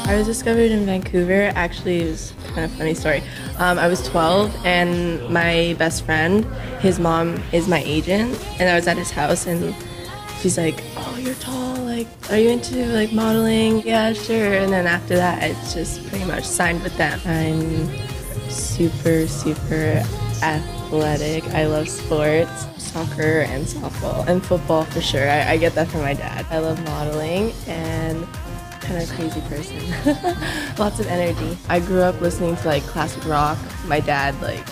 I was discovered in Vancouver. Actually, it was kind of a funny story. I was 12 and my best friend, his mom is my agent, and I was at his house and she's like, oh, you're tall, like, are you into like modeling? Yeah, sure. And then after that, it's just pretty much signed with them. I'm super, super athletic. I love sports, soccer and softball, and football for sure. I get that from my dad. I love modeling and kind of crazy person. Lots of energy. I grew up listening to like classic rock. My dad like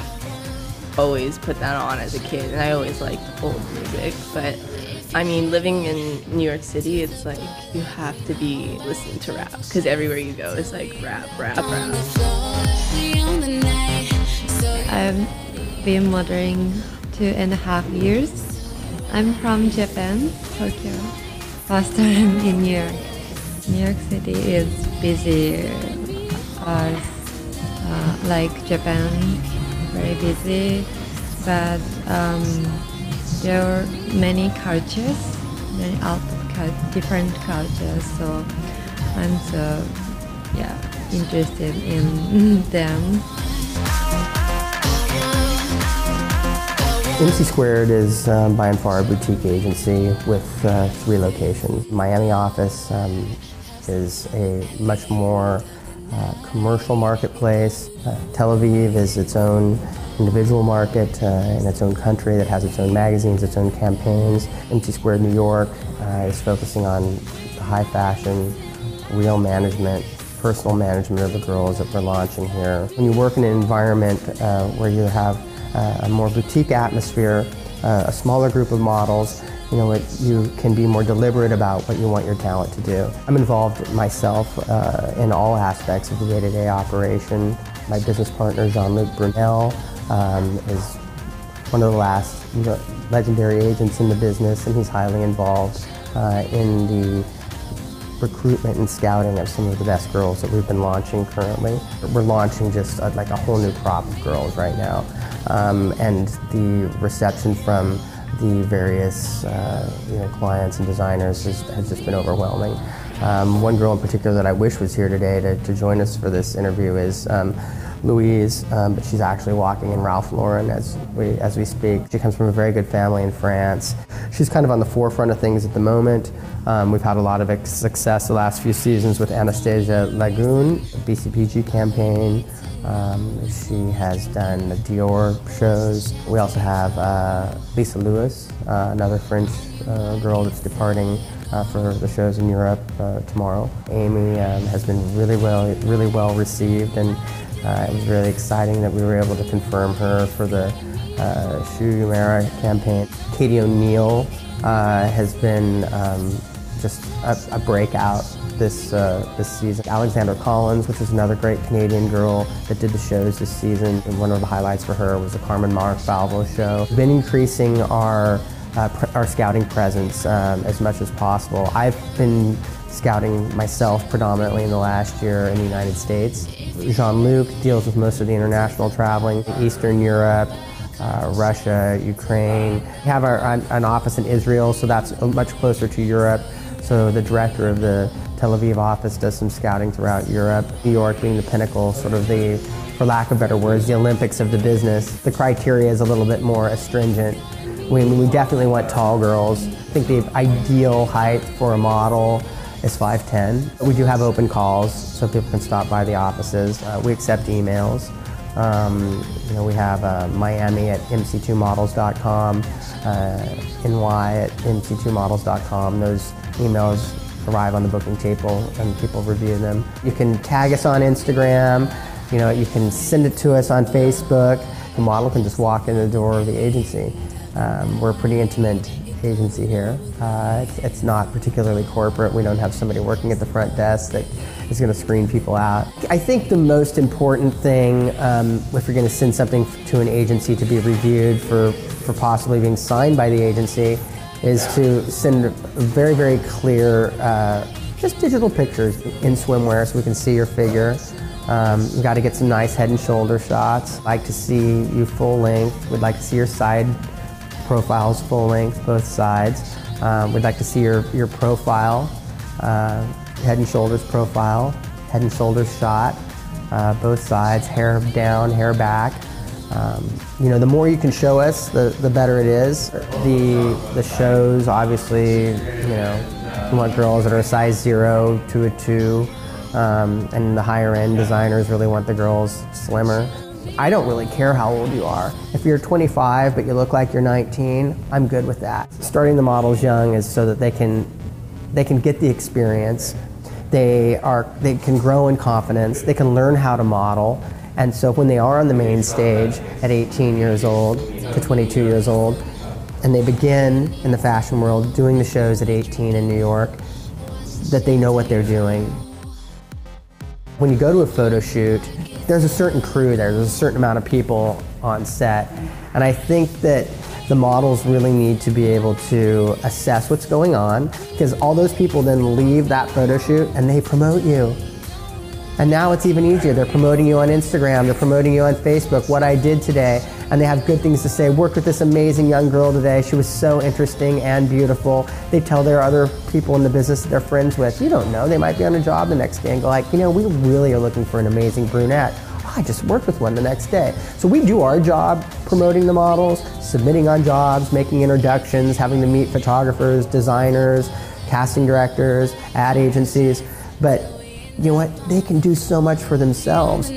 always put that on as a kid, and I always liked old music. But I mean, living in New York City, it's like you have to be listening to rap because everywhere you go is like rap, rap, rap. I've been modeling 2.5 years. I'm from Japan, Tokyo. Last time in New York. New York City is busy as like Japan, very busy, but there are many cultures, many different cultures, so I'm so interested in them. MC2 is by and far a boutique agency with 3 locations. Miami office is a much more commercial marketplace. Tel Aviv is its own individual market in its own country that has its own magazines, its own campaigns. MC2 New York is focusing on the high fashion, real management, personal management of the girls that we're launching here. When you work in an environment where you have a more boutique atmosphere, a smaller group of models, you can be more deliberate about what you want your talent to do. I'm involved myself in all aspects of the day-to-day operation. My business partner, Jean-Luc Brunel, is one of the last legendary agents in the business, and he's highly involved in the recruitment and scouting of some of the best girls that we've been launching currently. We're launching just like a whole new crop of girls right now, and the reception from the various clients and designers has just been overwhelming. One girl in particular that I wish was here today to join us for this interview is Louise, but she's actually walking in Ralph Lauren as we speak. She comes from a very good family in France. She's kind of on the forefront of things at the moment. We've had a lot of success the last few seasons with Anastasia Lagoon, BCPG campaign. She has done the Dior shows. We also have Lisa Lewis, another French girl that's departing for the shows in Europe tomorrow. Amy has been really well received, and it was really exciting that we were able to confirm her for the Shu Uemura campaign. Katie O'Neill has been just a breakout this season. Alexandra Collins, which is another great Canadian girl that did the shows this season, and one of the highlights for her was the Carmen Mark-Balvo show. We've been increasing our scouting presence as much as possible. I've been scouting myself predominantly in the last year in the United States. Jean-Luc deals with most of the international traveling, Eastern Europe, Russia, Ukraine. We have an office in Israel, so that's much closer to Europe. So the director of the Tel Aviv office does some scouting throughout Europe. New York being the pinnacle, sort of for lack of better words, the Olympics of the business. The criteria is a little bit more astringent. We definitely want tall girls. I think the ideal height for a model is 5'10". We do have open calls, so people can stop by the offices. We accept emails. We have Miami at MC2models.com, NY at MC2models.com. Those emails arrive on the booking table and people review them. You can tag us on Instagram. You can send it to us on Facebook. The model can just walk in the door of the agency. We're a pretty intimate agency here. It's not particularly corporate. We don't have somebody working at the front desk that is going to screen people out. I think the most important thing, if you're going to send something to an agency to be reviewed for possibly being signed by the agency, is to send very, very clear, just digital pictures in swimwear so we can see your figure. You've got to get some nice head and shoulder shots. I'd like to see you full length. We'd like to see your side profiles full length, both sides. We'd like to see your profile. head and shoulders profile, head and shoulders shot, both sides, hair down, hair back. You know, the more you can show us, the better it is. The shows, obviously, you know, we want girls that are a size 0 to a 2, and the higher end designers really want the girls slimmer. I don't really care how old you are. If you're 25 but you look like you're 19, I'm good with that. Starting the models young is so that they can get the experience. They can grow in confidence. They can learn how to model. And so when they are on the main stage at 18 years old to 22 years old, and they begin in the fashion world doing the shows at 18 in New York, that they know what they're doing. When you go to a photo shoot, there's a certain crew there, there's a certain amount of people on set. And I think that the models really need to be able to assess what's going on, because all those people then leave that photo shoot and they promote you. And now it's even easier. They're promoting you on Instagram, they're promoting you on Facebook, what I did today, and they have good things to say. Worked with this amazing young girl today. She was so interesting and beautiful. They tell their other people in the business that they're friends with. You don't know, they might be on a job the next day and go like, you know, we really are looking for an amazing brunette. Oh, I just worked with one the next day. So we do our job promoting the models, submitting on jobs, making introductions, having to meet photographers, designers, casting directors, ad agencies. But you know what? They can do so much for themselves.